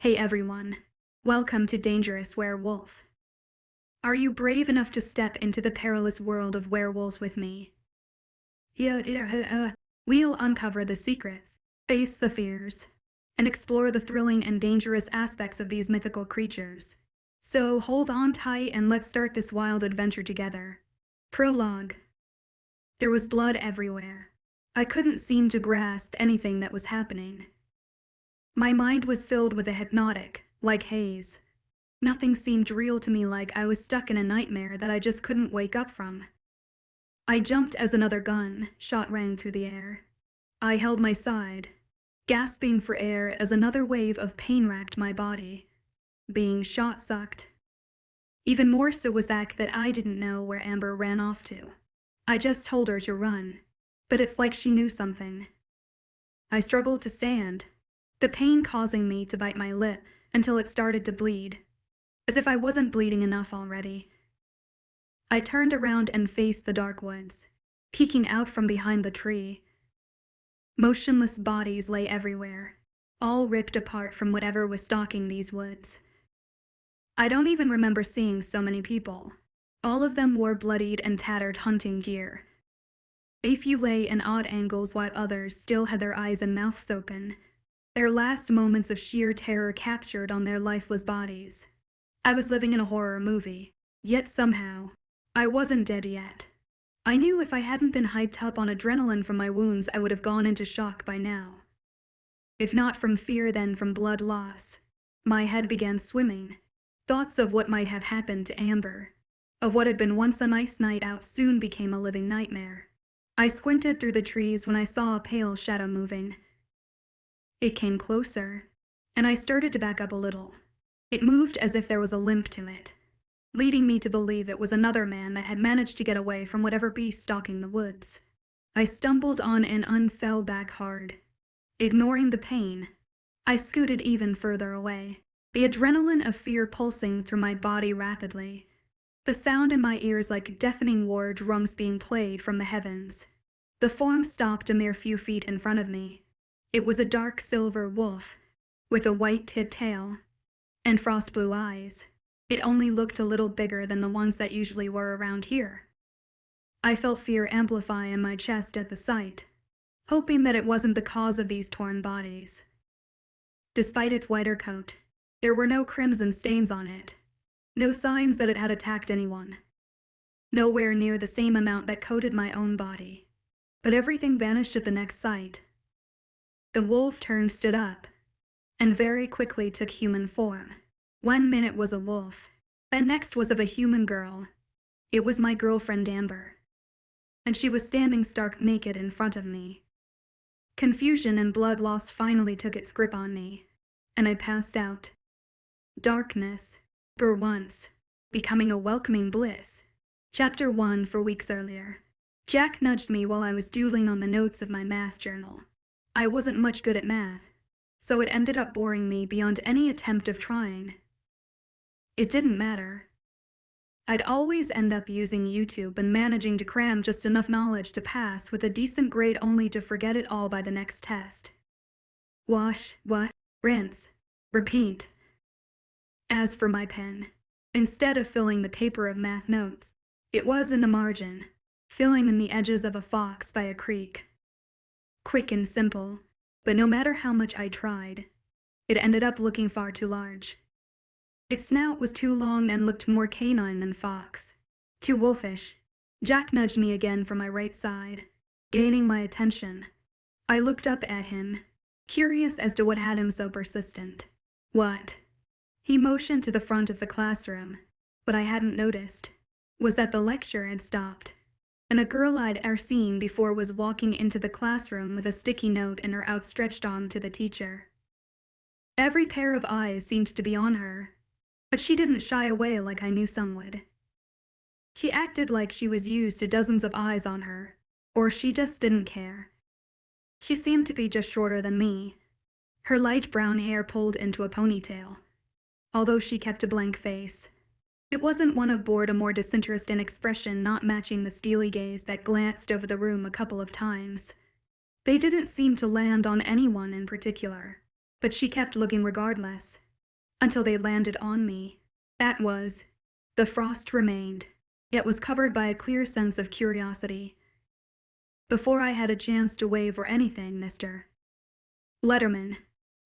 Hey everyone, welcome to Dangerous Werewolf. Are you brave enough to step into the perilous world of werewolves with me? We'll uncover the secrets, face the fears, and explore the thrilling and dangerous aspects of these mythical creatures. So hold on tight and let's start this wild adventure together. Prologue. There was blood everywhere. I couldn't seem to grasp anything that was happening. My mind was filled with a hypnotic, like haze. Nothing seemed real to me, like I was stuck in a nightmare that I just couldn't wake up from. I jumped as another gun shot rang through the air. I held my side, gasping for air as another wave of pain racked my body. Being shot sucked. Even more so was that I didn't know where Amber ran off to. I just told her to run, but it's like she knew something. I struggled to stand, the pain causing me to bite my lip until it started to bleed, as if I wasn't bleeding enough already. I turned around and faced the dark woods, peeking out from behind the tree. Motionless bodies lay everywhere, all ripped apart from whatever was stalking these woods. I don't even remember seeing so many people. All of them wore bloodied and tattered hunting gear. A few lay in odd angles while others still had their eyes and mouths open, their last moments of sheer terror captured on their lifeless bodies. I was living in a horror movie, yet somehow, I wasn't dead yet. I knew if I hadn't been hyped up on adrenaline from my wounds, I would have gone into shock by now. If not from fear, then from blood loss. My head began swimming. Thoughts of what might have happened to Amber, of what had been once a nice night out, soon became a living nightmare. I squinted through the trees when I saw a pale shadow moving. It came closer, and I started to back up a little. It moved as if there was a limp to it, leading me to believe it was another man that had managed to get away from whatever beast stalking the woods. I stumbled on and fell back hard. Ignoring the pain, I scooted even further away, the adrenaline of fear pulsing through my body rapidly, the sound in my ears like deafening war drums being played from the heavens. The form stopped a mere few feet in front of me. It was a dark silver wolf, with a white-tipped tail and frost-blue eyes. It only looked a little bigger than the ones that usually were around here. I felt fear amplify in my chest at the sight, hoping that it wasn't the cause of these torn bodies. Despite its whiter coat, there were no crimson stains on it, no signs that it had attacked anyone. Nowhere near the same amount that coated my own body. But everything vanished at the next sight. The wolf turned, stood up, and very quickly took human form. 1 minute was a wolf, the next was of a human girl. It was my girlfriend Amber, and she was standing stark naked in front of me. Confusion and blood loss finally took its grip on me, and I passed out. Darkness, for once, becoming a welcoming bliss. Chapter 1 for weeks earlier. Jack nudged me while I was doodling on the notes of my math journal. I wasn't much good at math, so it ended up boring me beyond any attempt of trying. It didn't matter. I'd always end up using YouTube and managing to cram just enough knowledge to pass with a decent grade, only to forget it all by the next test. Wash, rinse, repeat. As for my pen, instead of filling the paper of math notes, it was in the margin, filling in the edges of a fox by a creek. Quick and simple, but no matter how much I tried, it ended up looking far too large. Its snout was too long and looked more canine than fox. Too wolfish. Jack nudged me again from my right side, gaining my attention. I looked up at him, curious as to what had him so persistent. What? He motioned to the front of the classroom. What I hadn't noticed was that the lecture had stopped, and a girl I'd ever seen before was walking into the classroom with a sticky note in her outstretched arm to the teacher. Every pair of eyes seemed to be on her, but she didn't shy away like I knew some would. She acted like she was used to dozens of eyes on her, or she just didn't care. She seemed to be just shorter than me, her light brown hair pulled into a ponytail, although she kept a blank face. It wasn't one of boredom or disinterest in expression, not matching the steely gaze that glanced over the room a couple of times. They didn't seem to land on anyone in particular, but she kept looking regardless. until they landed on me. That was. The frost remained, yet was covered by a clear sense of curiosity. Before I had a chance to wave or anything, Mr. Letterman,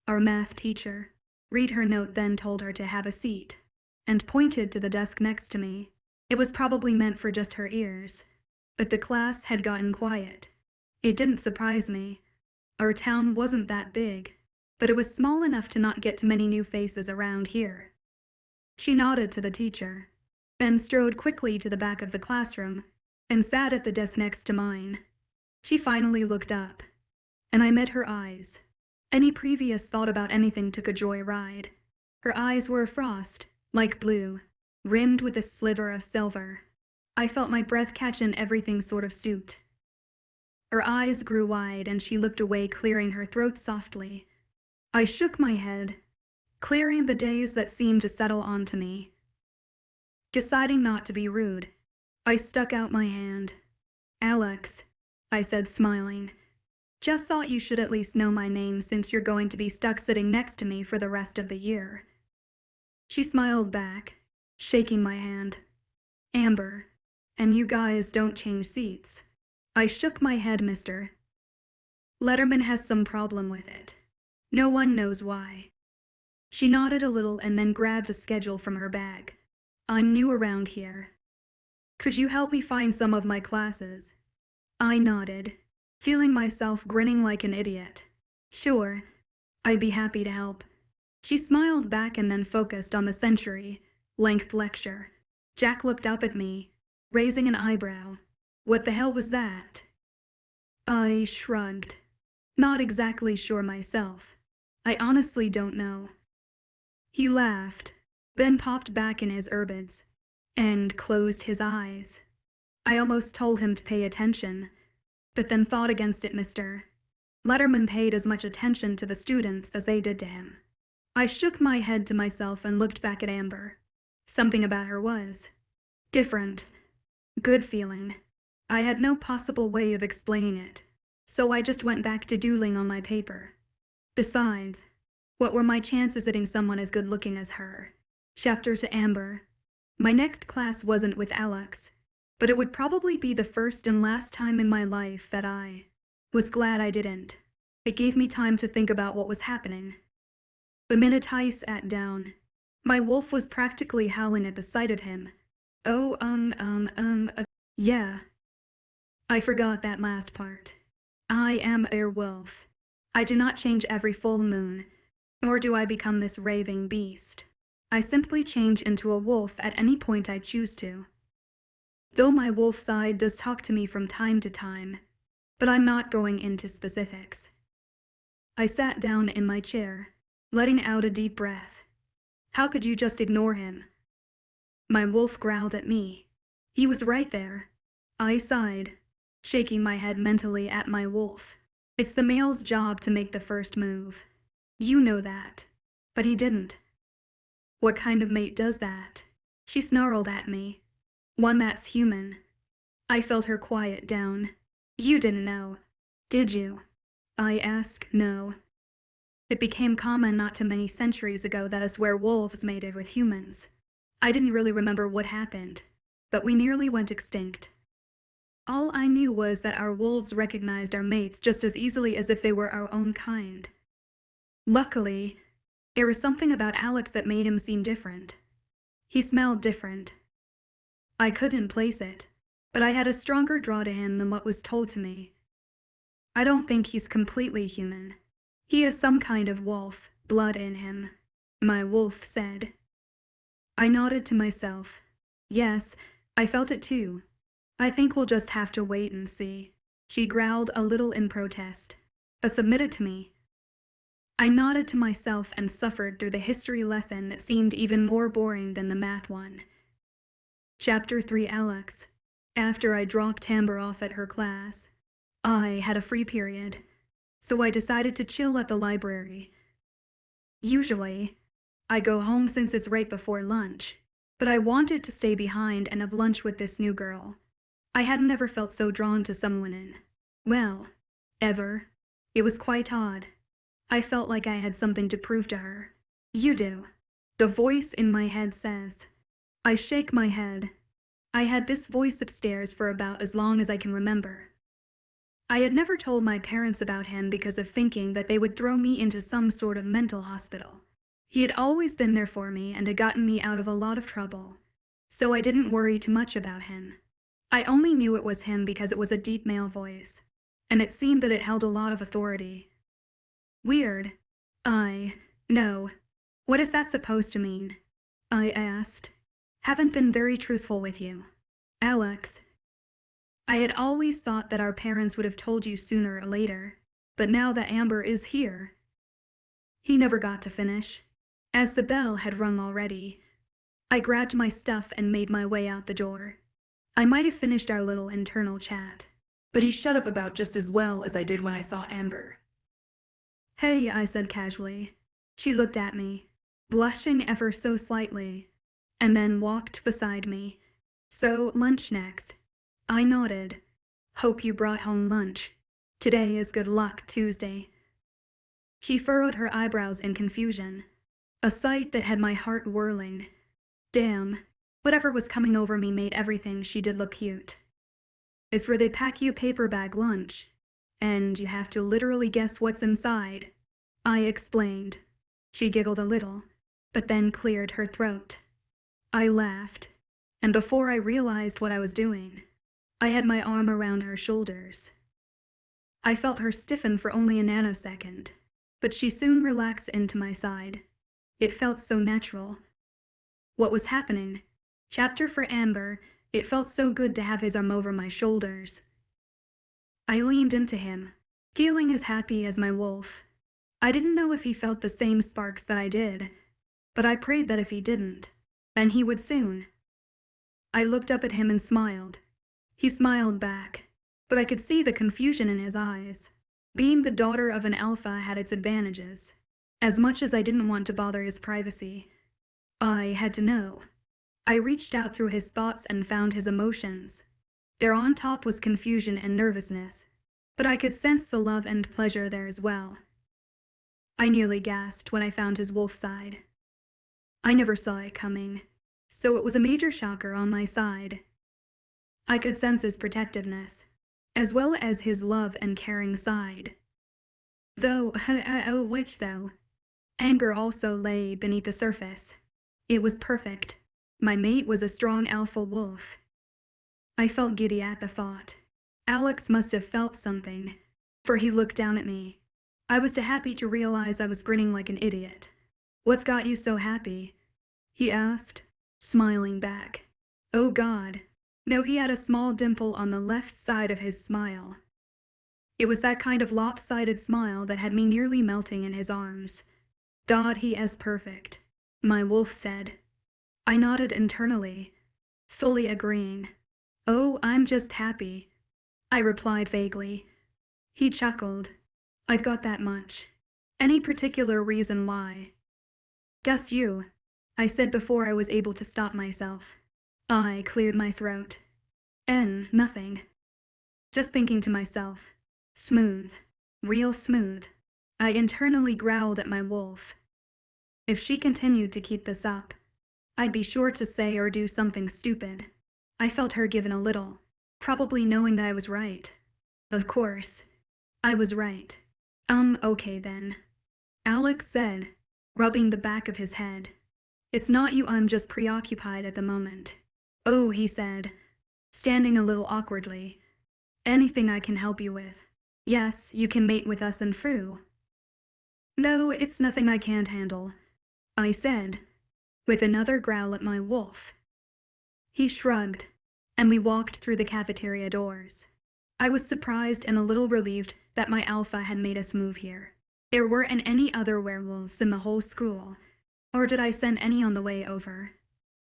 our math teacher, read her note, then told her to have a seat, and pointed to the desk next to me. It was probably meant for just her ears, but the class had gotten quiet. It didn't surprise me. Our town wasn't that big, but it was small enough to not get too many new faces around here. She nodded to the teacher, then strode quickly to the back of the classroom and sat at the desk next to mine. She finally looked up, and I met her eyes. Any previous thought about anything took a joyride. Her eyes were a frost, like blue, rimmed with a sliver of silver. I felt my breath catch and everything sort of stooped. Her eyes grew wide and she looked away, clearing her throat softly. I shook my head, clearing the daze that seemed to settle onto me. Deciding not to be rude, I stuck out my hand. "Alex," I said, smiling. "Just thought you should at least know my name since you're going to be stuck sitting next to me for the rest of the year." She smiled back, shaking my hand. "Amber, and you guys don't change seats." I shook my head. "Mr. Letterman has some problem with it. No one knows why." She nodded a little and then grabbed a schedule from her bag. "I'm new around here. Could you help me find some of my classes?" I nodded, feeling myself grinning like an idiot. "Sure, I'd be happy to help." She smiled back and then focused on the century-length lecture. Jack looked up at me, raising an eyebrow. "What the hell was that?" I shrugged. Not exactly sure myself. I honestly don't know. He laughed, then popped back in his earbuds, and closed his eyes. I almost told him to pay attention, but then thought against it. Mr. Letterman paid as much attention to the students as they did to him. I shook my head to myself and looked back at Amber. Something about her was different. Good feeling. I had no possible way of explaining it, so I just went back to doodling on my paper. Besides, what were my chances hitting someone as good-looking as her? Chapter to Amber. My next class wasn't with Alex, but it would probably be the first and last time in my life that I was glad I didn't. It gave me time to think about what was happening. The minute I sat down, my wolf was practically howling at the sight of him. Yeah. I forgot that last part. I am a werewolf. I do not change every full moon, nor do I become this raving beast. I simply change into a wolf at any point I choose to. Though my wolf side does talk to me from time to time, but I'm not going into specifics. I sat down in my chair, letting out a deep breath. How could you just ignore him? My wolf growled at me. He was right there. I sighed, shaking my head mentally at my wolf. It's the male's job to make the first move. You know that. But he didn't. What kind of mate does that? She snarled at me. One that's human. I felt her quiet down. You didn't know, did you? I asked. No. It became common not too many centuries ago that us werewolves mated with humans. I didn't really remember what happened, but we nearly went extinct. All I knew was that our wolves recognized our mates just as easily as if they were our own kind. Luckily, there was something about Alex that made him seem different. He smelled different. I couldn't place it, but I had a stronger draw to him than what was told to me. I don't think he's completely human. He has some kind of wolf blood in him, my wolf said. I nodded to myself. Yes, I felt it too. I think we'll just have to wait and see. She growled a little in protest, but submitted to me. I nodded to myself and suffered through the history lesson that seemed even more boring than the math one. Chapter 3 Alex. After I dropped Amber off at her class, I had a free period, so I decided to chill at the library. Usually, I go home since it's right before lunch, but I wanted to stay behind and have lunch with this new girl. I hadn't ever felt so drawn to someone ever. It was quite odd. I felt like I had something to prove to her. You do. The voice in my head says. I shake my head. I had this voice upstairs for about as long as I can remember. I had never told my parents about him because of thinking that they would throw me into some sort of mental hospital. He had always been there for me and had gotten me out of a lot of trouble, so I didn't worry too much about him. I only knew it was him because it was a deep male voice, and it seemed that it held a lot of authority. Weird. No. What is that supposed to mean? I asked. Haven't been very truthful with you. Alex. I had always thought that our parents would have told you sooner or later, but now that Amber is here. He never got to finish, as the bell had rung already. I grabbed my stuff and made my way out the door. I might have finished our little internal chat, but he shut up about just as well as I did when I saw Amber. Hey, I said casually. She looked at me, blushing ever so slightly, and then walked beside me. So, lunch next. I nodded. Hope you brought home lunch. Today is Good Luck Tuesday. She furrowed her eyebrows in confusion, a sight that had my heart whirling. Damn, whatever was coming over me made everything she did look cute. It's where they pack you paper bag lunch, and you have to literally guess what's inside. I explained. She giggled a little, but then cleared her throat. I laughed, and before I realized what I was doing, I had my arm around her shoulders. I felt her stiffen for only a nanosecond, but she soon relaxed into my side. It felt so natural. What was happening? Chapter for Amber. It felt so good to have his arm over my shoulders. I leaned into him, feeling as happy as my wolf. I didn't know if he felt the same sparks that I did, but I prayed that if he didn't, then he would soon. I looked up at him and smiled. He smiled back, but I could see the confusion in his eyes. Being the daughter of an alpha had its advantages, as much as I didn't want to bother his privacy. I had to know. I reached out through his thoughts and found his emotions. There on top was confusion and nervousness, but I could sense the love and pleasure there as well. I nearly gasped when I found his wolf side. I never saw it coming, so it was a major shocker on my side. I could sense his protectiveness, as well as his love and caring side. Which though? Anger also lay beneath the surface. It was perfect. My mate was a strong alpha wolf. I felt giddy at the thought. Alex must have felt something, for he looked down at me. I was too happy to realize I was grinning like an idiot. What's got you so happy? He asked, smiling back. Oh God. No, he had a small dimple on the left side of his smile. It was that kind of lopsided smile that had me nearly melting in his arms. God, he is perfect, my wolf said. I nodded internally, fully agreeing. Oh, I'm just happy, I replied vaguely. He chuckled. I've got that much. Any particular reason why? Guess you, I said before I was able to stop myself. I cleared my throat. Nothing. Just thinking to myself. Smooth. Real smooth. I internally growled at my wolf. If she continued to keep this up, I'd be sure to say or do something stupid. I felt her given a little, probably knowing that I was right. Of course, I was right. Okay then, Alex said, rubbing the back of his head. It's not you, I'm just preoccupied at the moment. Oh, he said, standing a little awkwardly. Anything I can help you with? Yes, you can mate with us and Fru. No, it's nothing I can't handle, I said, with another growl at my wolf. He shrugged, and we walked through the cafeteria doors. I was surprised and a little relieved that my alpha had made us move here. There weren't any other werewolves in the whole school, or did I send any on the way over.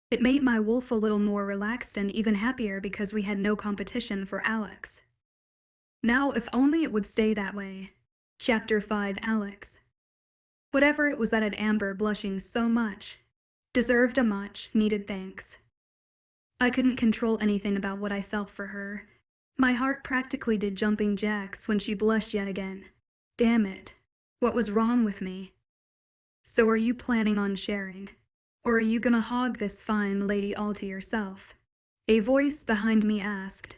It made my wolf a little more relaxed and even happier because we had no competition for Alex. Now, if only it would stay that way. Chapter 5, Alex. Whatever it was that had Amber blushing so much, deserved a much-needed thanks. I couldn't control anything about what I felt for her. My heart practically did jumping jacks when she blushed yet again. Damn it. What was wrong with me? So are you planning on sharing? Or are you gonna hog this fine lady all to yourself? A voice behind me asked,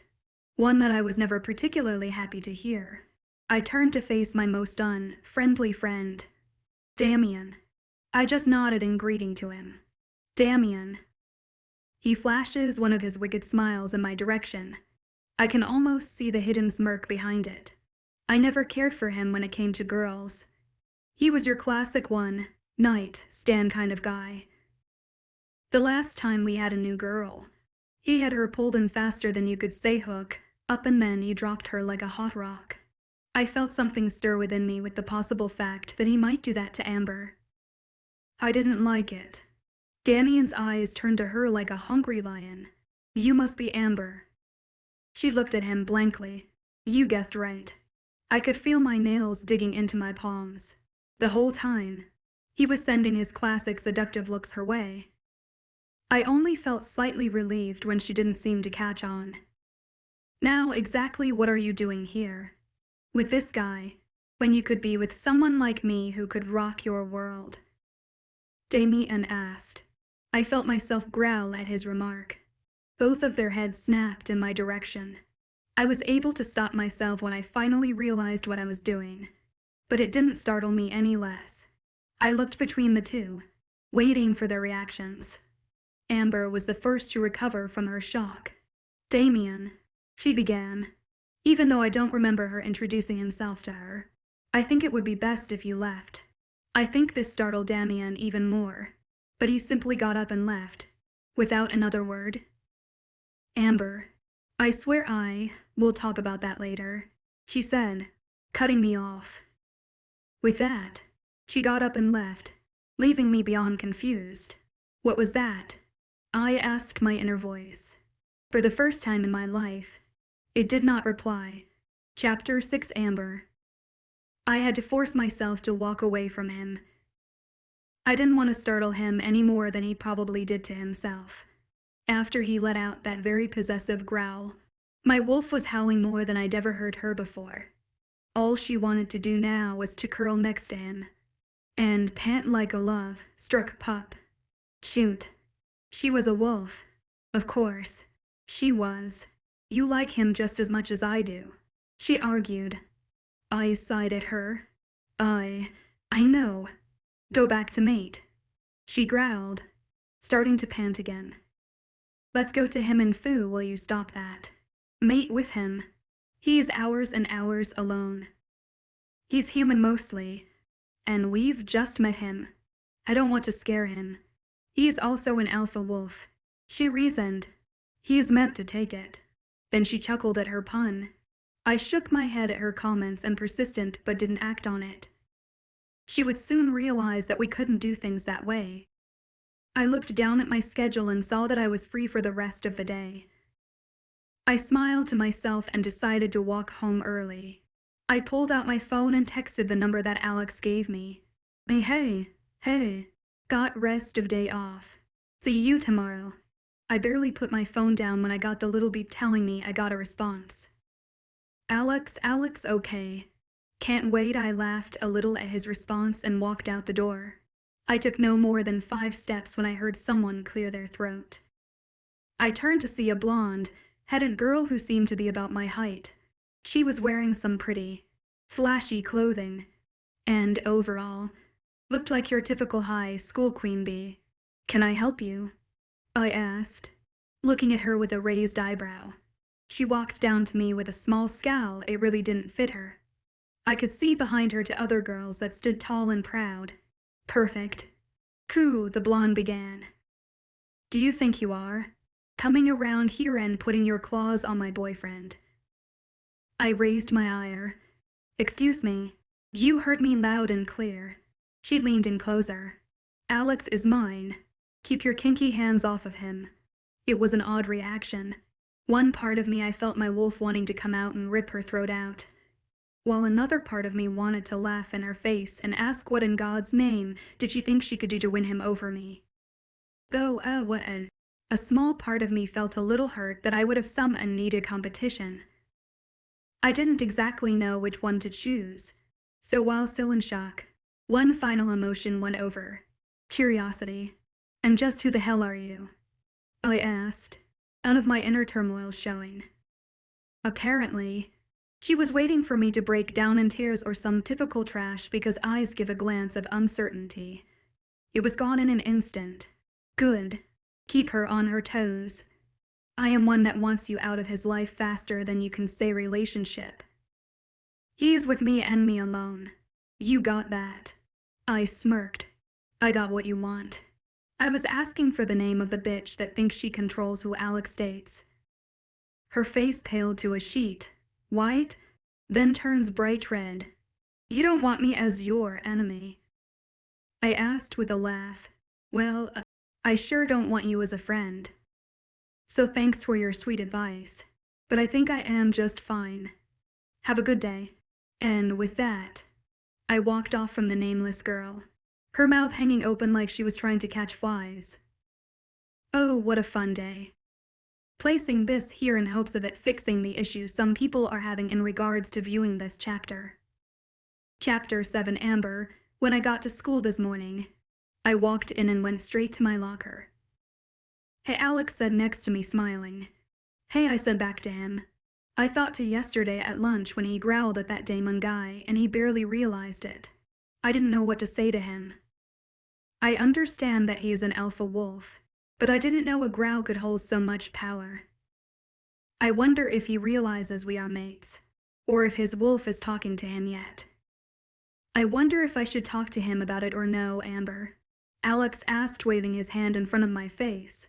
one that I was never particularly happy to hear. I turned to face my most unfriendly friend, Damien. I just nodded in greeting to him. Damien. He flashes one of his wicked smiles in my direction. I can almost see the hidden smirk behind it. I never cared for him when it came to girls. He was your classic one-night stand kind of guy. The last time we had a new girl, he had her pulled in faster than you could say hook up, and then he dropped her like a hot rock. I felt something stir within me with the possible fact that he might do that to Amber. I didn't like it. Damien's eyes turned to her like a hungry lion. You must be Amber. She looked at him blankly. You guessed right. I could feel my nails digging into my palms. The whole time, he was sending his classic seductive looks her way. I only felt slightly relieved when she didn't seem to catch on. Now, exactly what are you doing here? With this guy, when you could be with someone like me who could rock your world? Damien asked. I felt myself growl at his remark. Both of their heads snapped in my direction. I was able to stop myself when I finally realized what I was doing, but it didn't startle me any less. I looked between the two, waiting for their reactions. Amber was the first to recover from her shock. Damien, she began, even though I don't remember her introducing himself to her. I think it would be best if you left. I think this startled Damien even more, but he simply got up and left, without another word. Amber, I swear we'll talk about that later, she said, cutting me off. With that, she got up and left, leaving me beyond confused. What was that? I asked my inner voice. For the first time in my life, it did not reply. Chapter 6 Amber. I had to force myself to walk away from him. I didn't want to startle him any more than he probably did to himself. After he let out that very possessive growl, my wolf was howling more than I'd ever heard her before. All she wanted to do now was to curl next to him and pant like a love-struck pup. Shoot. She was a wolf. Of course. She was. You like him just as much as I do, she argued. I sighed at her. I know. Go back to mate. She growled, starting to pant again. Let's go to him and Fu, will you stop that? Mate with him. He is hours and hours alone. He's human mostly, and we've just met him. I don't want to scare him. He is also an alpha wolf, she reasoned. He is meant to take it. Then she chuckled at her pun. I shook my head at her comments and persisted but didn't act on it. She would soon realize that we couldn't do things that way. I looked down at my schedule and saw that I was free for the rest of the day. I smiled to myself and decided to walk home early. I pulled out my phone and texted the number that Alex gave me. Hey, got rest of day off. See you tomorrow. I barely put my phone down when I got the little beep telling me I got a response. Alex, okay. Can't wait. I laughed a little at his response and walked out the door. I took no more than 5 steps when I heard someone clear their throat. I turned to see a blonde-headed girl who seemed to be about my height. She was wearing some pretty, flashy clothing, and overall, looked like your typical high school queen bee. Can I help you? I asked, looking at her with a raised eyebrow. She walked down to me with a small scowl. It really didn't fit her. I could see behind her to other girls that stood tall and proud. Perfect. Coo, the blonde began. Do you think you are? Coming around here and putting your claws on my boyfriend? I raised my ire. Excuse me. You heard me loud and clear. She leaned in closer. Alex is mine. Keep your kinky hands off of him. It was an odd reaction. One part of me I felt my wolf wanting to come out and rip her throat out, while another part of me wanted to laugh in her face and ask what in God's name did she think she could do to win him over me. Though, a small part of me felt a little hurt that I would have some unneeded competition. I didn't exactly know which one to choose, so while still in shock, one final emotion went over. Curiosity. And just who the hell are you? I asked, none of my inner turmoil showing. Apparently, she was waiting for me to break down in tears or some typical trash because eyes give a glance of uncertainty. It was gone in an instant. Good. Keep her on her toes. I am one that wants you out of his life faster than you can say relationship. He's with me and me alone. You got that. I smirked. I got what you want. I was asking for the name of the bitch that thinks she controls who Alex dates. Her face paled to a sheet, white, then turns bright red. You don't want me as your enemy. I asked with a laugh. Well, I sure don't want you as a friend. So thanks for your sweet advice, but I think I am just fine. Have a good day. And with that, I walked off from the nameless girl, her mouth hanging open like she was trying to catch flies. Oh, what a fun day. Placing this here in hopes of it fixing the issue some people are having in regards to viewing this chapter. Chapter 7 Amber. When I got to school this morning, I walked in and went straight to my locker. Hey, Alex said next to me, smiling. Hey, I said back to him. I thought to yesterday at lunch when he growled at that Damon guy and he barely realized it. I didn't know what to say to him. I understand that he is an alpha wolf, but I didn't know a growl could hold so much power. I wonder if he realizes we are mates, or if his wolf is talking to him yet. I wonder if I should talk to him about it or no, Amber. Alex asked, waving his hand in front of my face.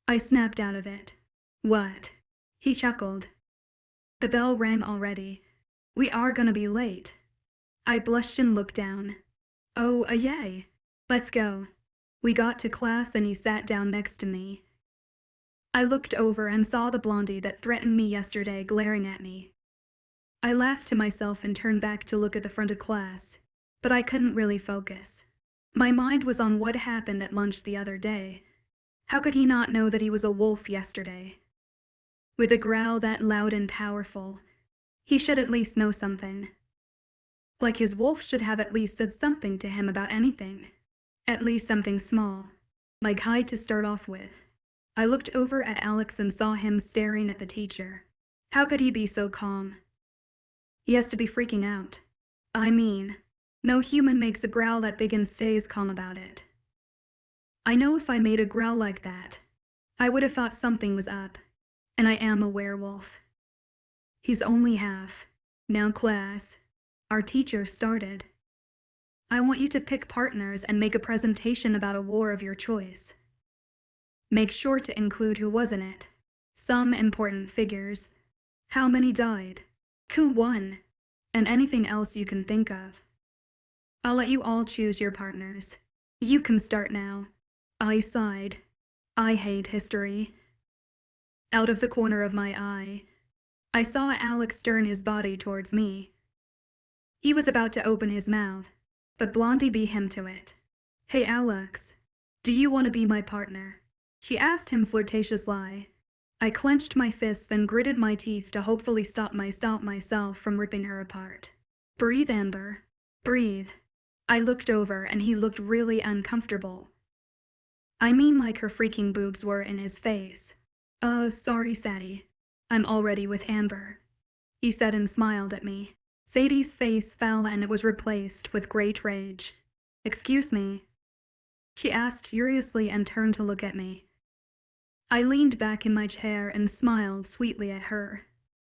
I snapped out of it. What? He chuckled. The bell rang already. We are gonna be late. I blushed and looked down. Oh, yay. Let's go. We got to class and he sat down next to me. I looked over and saw the blondie that threatened me yesterday glaring at me. I laughed to myself and turned back to look at the front of class, but I couldn't really focus. My mind was on what happened at lunch the other day. How could he not know that he was a wolf yesterday? With a growl that loud and powerful, he should at least know something. Like his wolf should have at least said something to him about anything. At least something small, like hi to start off with. I looked over at Alex and saw him staring at the teacher. How could he be so calm? He has to be freaking out. I mean, no human makes a growl that big and stays calm about it. I know if I made a growl like that, I would have thought something was up. And I am a werewolf. He's only half. Now class, our teacher started. I want you to pick partners and make a presentation about a war of your choice. Make sure to include who was in it, some important figures, how many died, who won, and anything else you can think of. I'll let you all choose your partners. You can start now. I sighed. I hate history. Out of the corner of my eye, I saw Alex turn his body towards me. He was about to open his mouth, but Blondie beat him to it. Hey Alex, do you want to be my partner? She asked him flirtatiously. I clenched my fists and gritted my teeth to hopefully stop myself from ripping her apart. Breathe, Amber. Breathe. I looked over and he looked really uncomfortable. I mean like her freaking boobs were in his face. Sorry, Sadie. I'm already with Amber, he said and smiled at me. Sadie's face fell and it was replaced with great rage. Excuse me? She asked furiously and turned to look at me. I leaned back in my chair and smiled sweetly at her.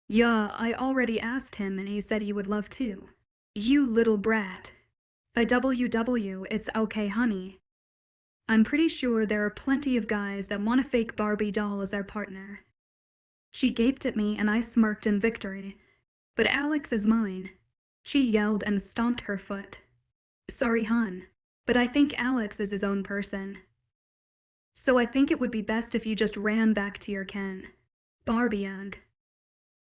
Yeah, I already asked him and he said he would love to. You little brat. By WW, it's okay, honey. I'm pretty sure there are plenty of guys that want a fake Barbie doll as their partner. She gaped at me and I smirked in victory. But Alex is mine. She yelled and stomped her foot. Sorry, hon, but I think Alex is his own person. So I think it would be best if you just ran back to your ken. Barbie ugh.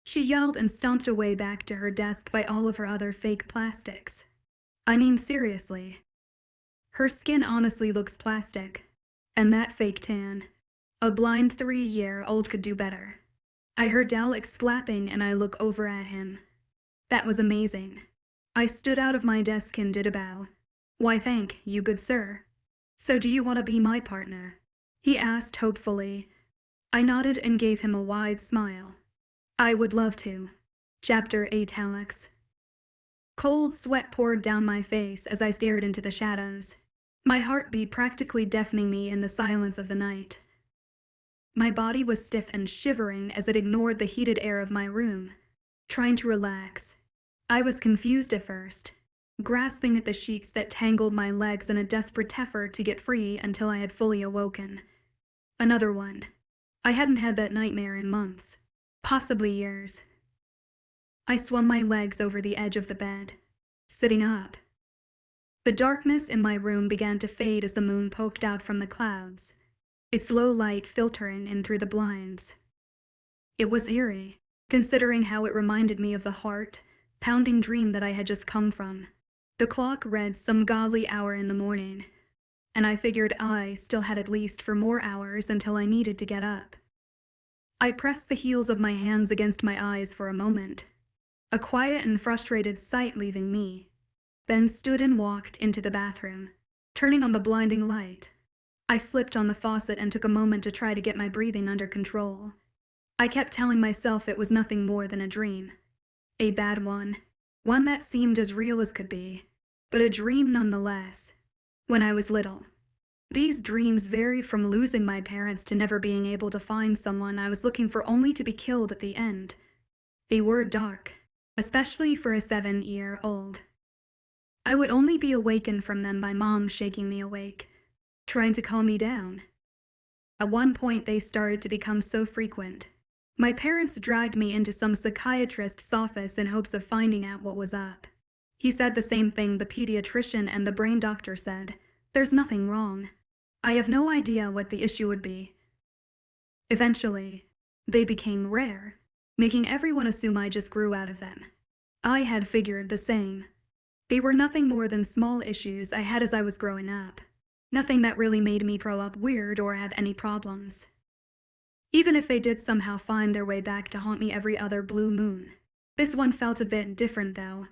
She yelled and stomped away back to her desk by all of her other fake plastics. I mean, seriously. Her skin honestly looks plastic. And that fake tan. A blind 3-year-old could do better. I heard Alex clapping and I look over at him. That was amazing. I stood out of my desk and did a bow. Why thank you, good sir. So do you want to be my partner? he asked hopefully. I nodded and gave him a wide smile. I would love to. Chapter 8 italics. Cold sweat poured down my face as I stared into the shadows, my heartbeat practically deafening me in the silence of the night. My body was stiff and shivering as it ignored the heated air of my room, trying to relax. I was confused at first, grasping at the sheets that tangled my legs in a desperate effort to get free until I had fully awoken. Another one. I hadn't had that nightmare in months, possibly years. I swung my legs over the edge of the bed, sitting up. The darkness in my room began to fade as the moon poked out from the clouds, its low light filtering in through the blinds. It was eerie, considering how it reminded me of the heart-pounding dream that I had just come from. The clock read some godly hour in the morning, and I figured I still had at least 4 more hours until I needed to get up. I pressed the heels of my hands against my eyes for a moment, a quiet and frustrated sight leaving me, then stood and walked into the bathroom, turning on the blinding light. I flipped on the faucet and took a moment to try to get my breathing under control. I kept telling myself it was nothing more than a dream. A bad one that seemed as real as could be, but a dream nonetheless. When I was little, these dreams varied from losing my parents to never being able to find someone I was looking for only to be killed at the end. They were dark, especially for a 7-year-old. I would only be awakened from them by Mom shaking me awake, trying to calm me down. At one point they started to become so frequent. My parents dragged me into some psychiatrist's office in hopes of finding out what was up. He said the same thing the pediatrician and the brain doctor said. There's nothing wrong. I have no idea what the issue would be. Eventually, they became rare, making everyone assume I just grew out of them. I had figured the same. They were nothing more than small issues I had as I was growing up. Nothing that really made me grow up weird or have any problems. Even if they did somehow find their way back to haunt me every other blue moon. This one felt a bit different though.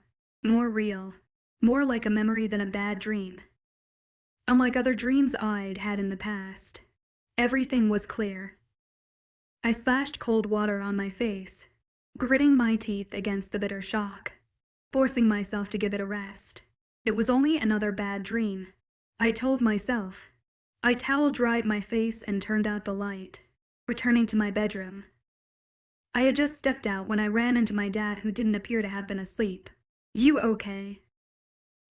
More real. More like a memory than a bad dream. Unlike other dreams I'd had in the past, everything was clear. I splashed cold water on my face, gritting my teeth against the bitter shock, forcing myself to give it a rest. It was only another bad dream, I told myself. I towel-dried my face and turned out the light, returning to my bedroom. I had just stepped out when I ran into my dad, who didn't appear to have been asleep. "You okay?"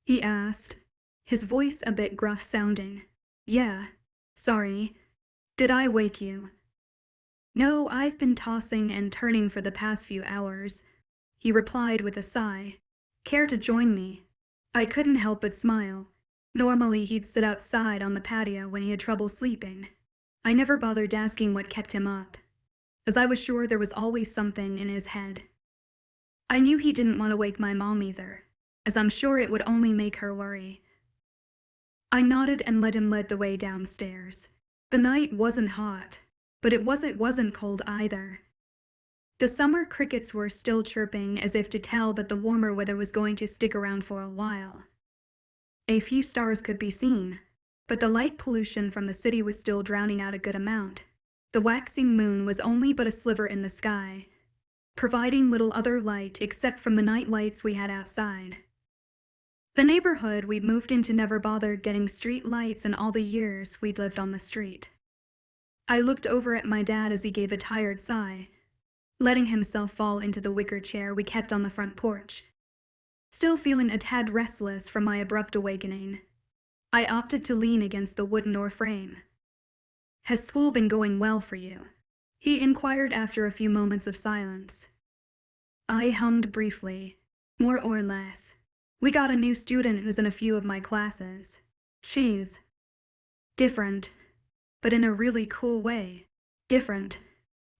he asked, his voice a bit gruff-sounding. "Yeah, sorry. Did I wake you?" "No, I've been tossing and turning for the past few hours," he replied with a sigh. "Care to join me?" I couldn't help but smile. Normally he'd sit outside on the patio when he had trouble sleeping. I never bothered asking what kept him up, as I was sure there was always something in his head. I knew he didn't want to wake my mom either, as I'm sure it would only make her worry. I nodded and let him lead the way downstairs. The night wasn't hot, but it wasn't cold either. The summer crickets were still chirping, as if to tell that the warmer weather was going to stick around for a while. A few stars could be seen, but the light pollution from the city was still drowning out a good amount. The waxing moon was only but a sliver in the sky, providing little other light except from the night lights we had outside. The neighborhood we'd moved into never bothered getting street lights in all the years we'd lived on the street. I looked over at my dad as he gave a tired sigh, letting himself fall into the wicker chair we kept on the front porch. Still feeling a tad restless from my abrupt awakening, I opted to lean against the wooden door frame. "Has school been going well for you?" he inquired after a few moments of silence. I hummed briefly, more or less. "We got a new student who's in a few of my classes. She's different, but in a really cool way. Different."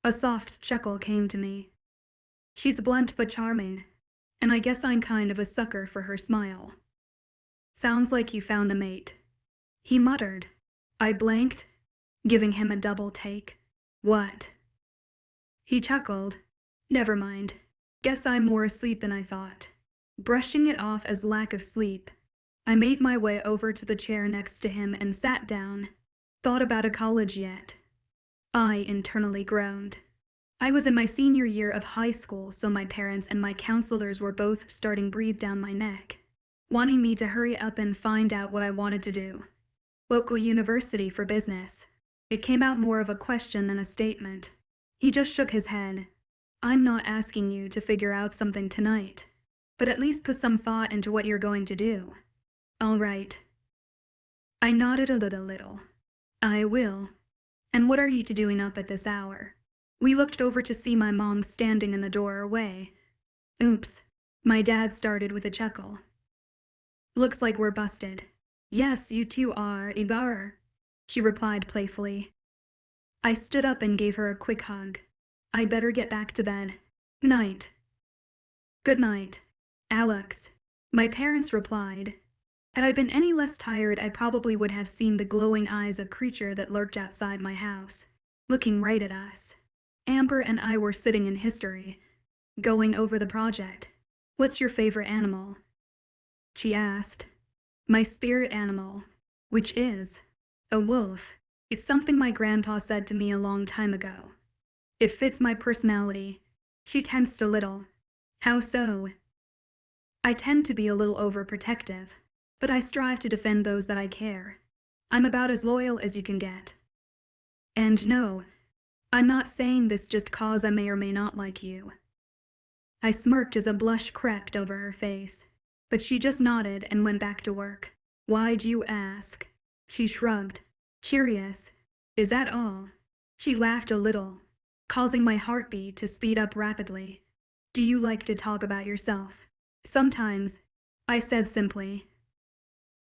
A soft chuckle came to me. "She's blunt but charming, and I guess I'm kind of a sucker for her smile." "Sounds like you found a mate," he muttered. I blanked, giving him a double take. "What?" He chuckled. "Never mind. Guess I'm more asleep than I thought." Brushing it off as lack of sleep, I made my way over to the chair next to him and sat down, Thought about a college yet? I internally groaned. I was in my senior year of high school, so my parents and my counselors were both starting breathe down my neck, wanting me to hurry up and find out what I wanted to do. Local university for business. It came out more of a question than a statement. He just shook his head. I'm not asking you to figure out something tonight, but at least put some thought into what you're going to do. All right. I nodded a little. I will. And what are you two doing up at this hour? We looked over to see my mom standing in the doorway. Oops. My dad started with a chuckle. Looks like we're busted. Yes, you two are, Ibar, she replied playfully. I stood up and gave her a quick hug. I'd better get back to bed. Night. Good night, Alex, my parents replied. Had I been any less tired, I probably would have seen the glowing eyes of creature that lurked outside my house, looking right at us. Amber and I were sitting in history, going over the project. What's your favorite animal? She asked. My spirit animal, which is a wolf. It's something my grandpa said to me a long time ago. It fits my personality. She tensed a little. How so? I tend to be a little overprotective, but I strive to defend those that I care. I'm about as loyal as you can get. And no, I'm not saying this just cause I may or may not like you. I smirked as a blush crept over her face, but she just nodded and went back to work. Why'd you ask? She shrugged. Curious. Is that all? She laughed a little, causing my heartbeat to speed up rapidly. Do you like to talk about yourself? Sometimes, I said simply.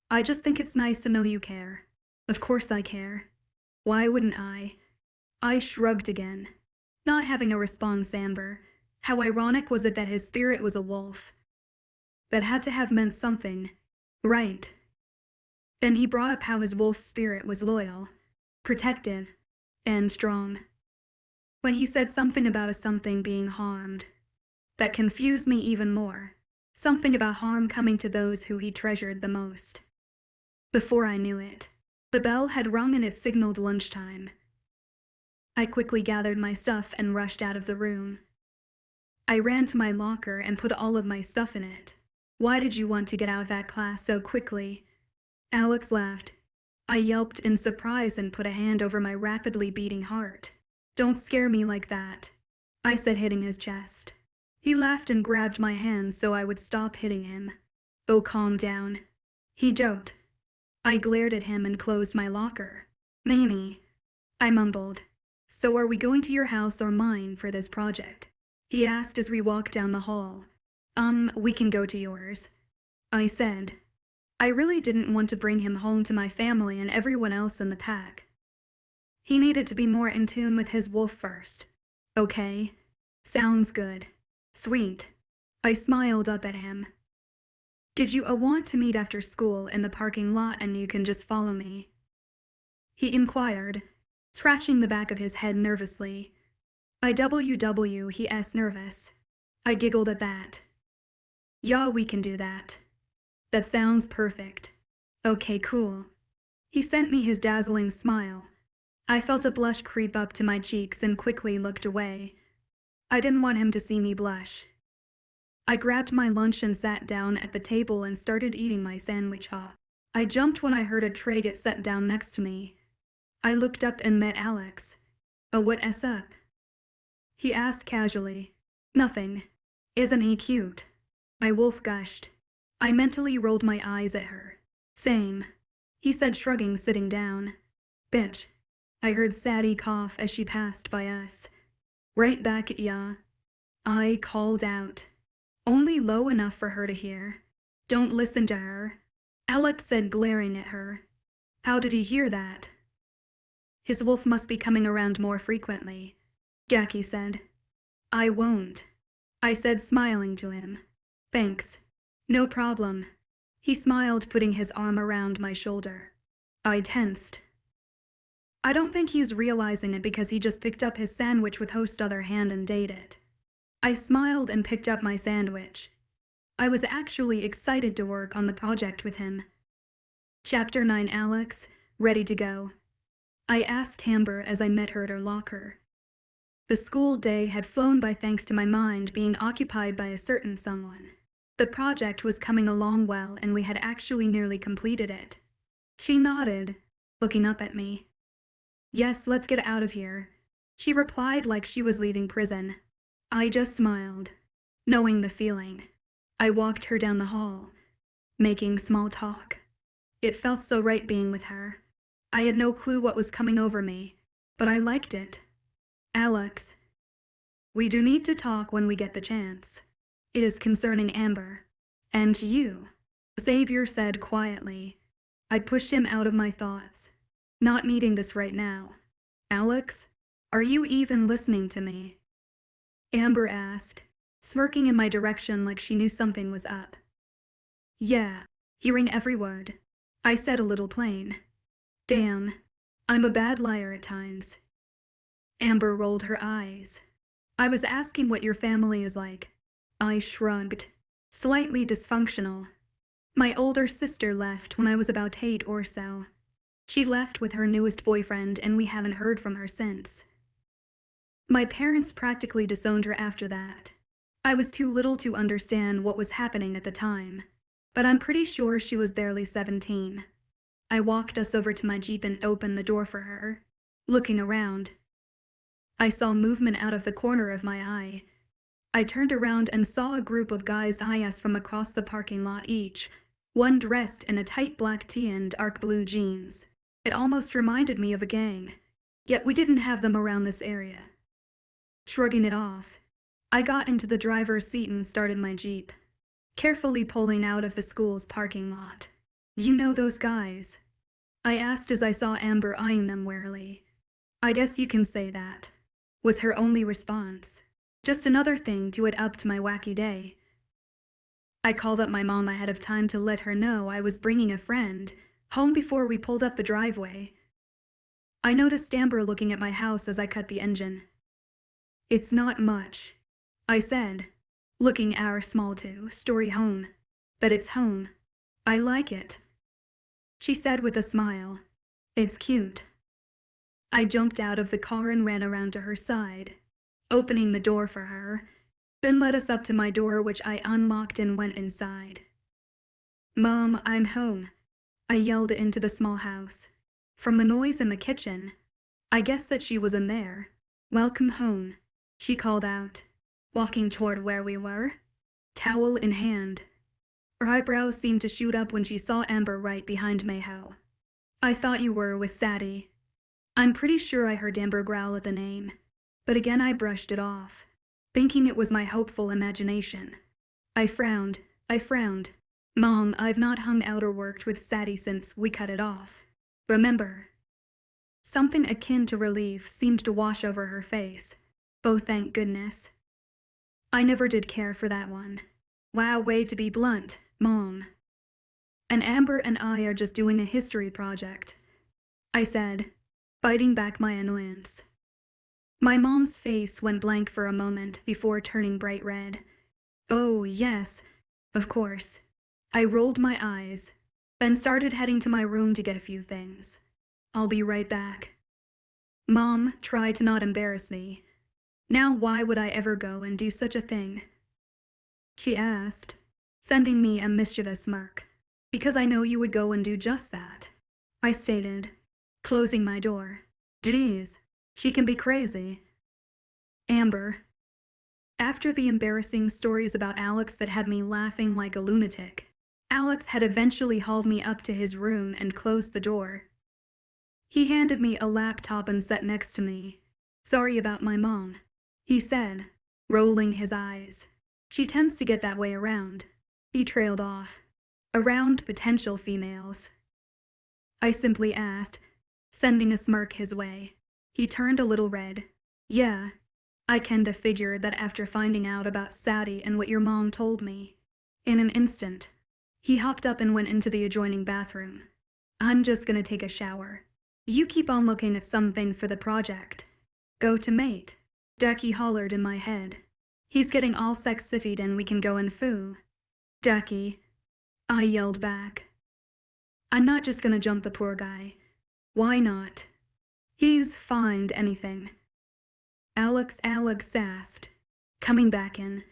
I just think it's nice to know you care. Of course I care. Why wouldn't I? I shrugged again, not having a response. Amber. How ironic was it that his spirit was a wolf? That had to have meant something, right? Then he brought up how his wolf spirit was loyal, protective, and strong. When he said something about a something being harmed, that confused me even more. Something about harm coming to those who he treasured the most. Before I knew it, the bell had rung and it signaled lunchtime. I quickly gathered my stuff and rushed out of the room. I ran to my locker and put all of my stuff in it. Why did you want to get out of that class so quickly? Alex laughed. I yelped in surprise and put a hand over my rapidly beating heart. Don't scare me like that, I said, hitting his chest. He laughed and grabbed my hand so I would stop hitting him. Oh, calm down, he joked. I glared at him and closed my locker. Mamie, I mumbled. So are we going to your house or mine for this project? He asked as we walked down the hall. We can go to yours, I said. I really didn't want to bring him home to my family and everyone else in the pack. He needed to be more in tune with his wolf first. Okay, sounds good. Sweet. I smiled up at him. Did you want to meet after school in the parking lot and you can just follow me? He inquired, scratching the back of his head nervously. He asked nervous. I giggled at that. Yeah, we can do that. That sounds perfect. Okay, cool. He sent me his dazzling smile. I felt a blush creep up to my cheeks and quickly looked away. I didn't want him to see me blush. I grabbed my lunch and sat down at the table and started eating my sandwich. I jumped when I heard a tray get set down next to me. I looked up and met Alex. Oh, what's up? He asked casually. Nothing. Isn't he cute? My wolf gushed. I mentally rolled my eyes at her. Same, he said, shrugging, sitting down. Bitch. I heard Sadie cough as she passed by us. Right back at ya, I called out. Only low enough for her to hear. Don't listen to her, Alex said, glaring at her. How did he hear that? His wolf must be coming around more frequently, Jackie said. I won't, I said, smiling to him. Thanks. No problem. He smiled, putting his arm around my shoulder. I tensed. I don't think he's realizing it because he just picked up his sandwich with host other hand and ate it. I smiled and picked up my sandwich. I was actually excited to work on the project with him. Chapter 9. Alex, ready to go. I asked Amber as I met her at her locker. The school day had flown by thanks to my mind being occupied by a certain someone. The project was coming along well and we had actually nearly completed it. She nodded, looking up at me. Yes, let's get out of here. She replied like she was leaving prison. I just smiled, knowing the feeling. I walked her down the hall, making small talk. It felt so right being with her. I had no clue what was coming over me, but I liked it. Alex, we do need to talk when we get the chance. It is concerning Amber. And you, Xavier said quietly. I pushed him out of my thoughts. Not needing this right now. Alex, are you even listening to me? Amber asked, smirking in my direction like she knew something was up. Yeah, hearing every word. I said a little plain. Damn, I'm a bad liar at times. Amber rolled her eyes. I was asking what your family is like. I shrugged. Slightly dysfunctional. My older sister left when I was about 8 or so. She left with her newest boyfriend and we haven't heard from her since. My parents practically disowned her after that. I was too little to understand what was happening at the time, but I'm pretty sure she was barely 17. I walked us over to my Jeep and opened the door for her, looking around. I saw movement out of the corner of my eye. I turned around and saw a group of guys eye us from across the parking lot each, one dressed in a tight black tee and dark blue jeans. It almost reminded me of a gang, yet we didn't have them around this area. Shrugging it off, I got into the driver's seat and started my Jeep, carefully pulling out of the school's parking lot. You know those guys? I asked as I saw Amber eyeing them warily. I guess you can say that, was her only response. Just another thing to add up to my wacky day. I called up my mom ahead of time to let her know I was bringing a friend home before we pulled up the driveway. I noticed Amber looking at my house as I cut the engine. It's not much, I said, looking at our small two-story home. But it's home. I like it. She said with a smile, it's cute. I jumped out of the car and ran around to her side, opening the door for her, then led us up to my door which I unlocked and went inside. Mom, I'm home, I yelled into the small house. From the noise in the kitchen, I guessed that she was in there. Welcome home, she called out, walking toward where we were, towel in hand. Her eyebrows seemed to shoot up when she saw Amber right behind Mayho. I thought you were with Sadie. I'm pretty sure I heard Amber growl at the name, but again I brushed it off, thinking it was my hopeful imagination. I frowned. Mom, I've not hung out or worked with Sadie since we cut it off. Remember? Something akin to relief seemed to wash over her face. Oh, thank goodness. I never did care for that one. Wow, way to be blunt, Mom. And Amber and I are just doing a history project, I said, fighting back my annoyance. My mom's face went blank for a moment before turning bright red. Oh, yes, of course. I rolled my eyes, then started heading to my room to get a few things. I'll be right back. Mom tried to not embarrass me. Now why would I ever go and do such a thing? She asked, sending me a mischievous smirk. Because I know you would go and do just that, I stated, closing my door. Geez, she can be crazy. Amber. After the embarrassing stories about Alex that had me laughing like a lunatic, Alex had eventually hauled me up to his room and closed the door. He handed me a laptop and sat next to me. Sorry about my mom, he said, rolling his eyes. She tends to get that way around. He trailed off. Around potential females. I simply asked, sending a smirk his way. He turned a little red. Yeah, I kinda figured that after finding out about Sadie and what your mom told me. In an instant, he hopped up and went into the adjoining bathroom. I'm just gonna take a shower. You keep on looking at some things for the project. Go to mate, Ducky hollered in my head. He's getting all sexified and we can go and foo. Ducky, I yelled back. I'm not just gonna jump the poor guy. Why not? He's find anything. Alex asked, coming back in.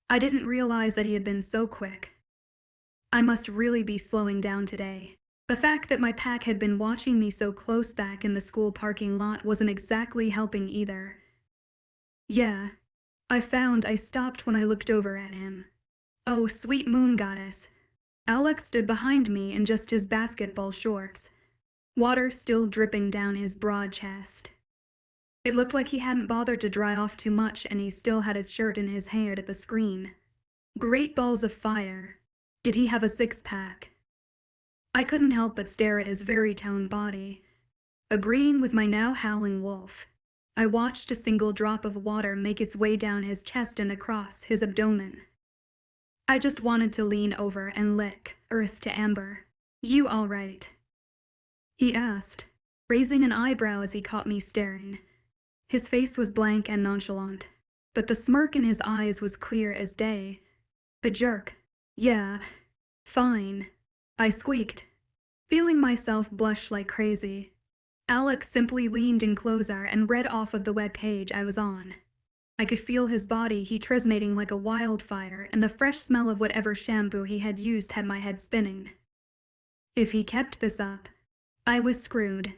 I didn't realize that he had been so quick. I must really be slowing down today. The fact that my pack had been watching me so close back in the school parking lot wasn't exactly helping either. Yeah, I stopped when I looked over at him. Oh, sweet moon goddess. Alex stood behind me in just his basketball shorts, water still dripping down his broad chest. It looked like he hadn't bothered to dry off too much, and he still had his shirt in his hand at the screen. Great balls of fire. Did he have a six-pack? I couldn't help but stare at his very toned body. Agreeing with my now howling wolf, I watched a single drop of water make its way down his chest and across his abdomen. I just wanted to lean over and lick earth to amber. You all right? He asked, raising an eyebrow as he caught me staring. His face was blank and nonchalant, but the smirk in his eyes was clear as day. The jerk. Yeah, fine, I squeaked, feeling myself blush like crazy. Alex simply leaned in closer and read off of the web page I was on. I could feel his body heat resonating like a wildfire, and the fresh smell of whatever shampoo he had used had my head spinning. If he kept this up, I was screwed.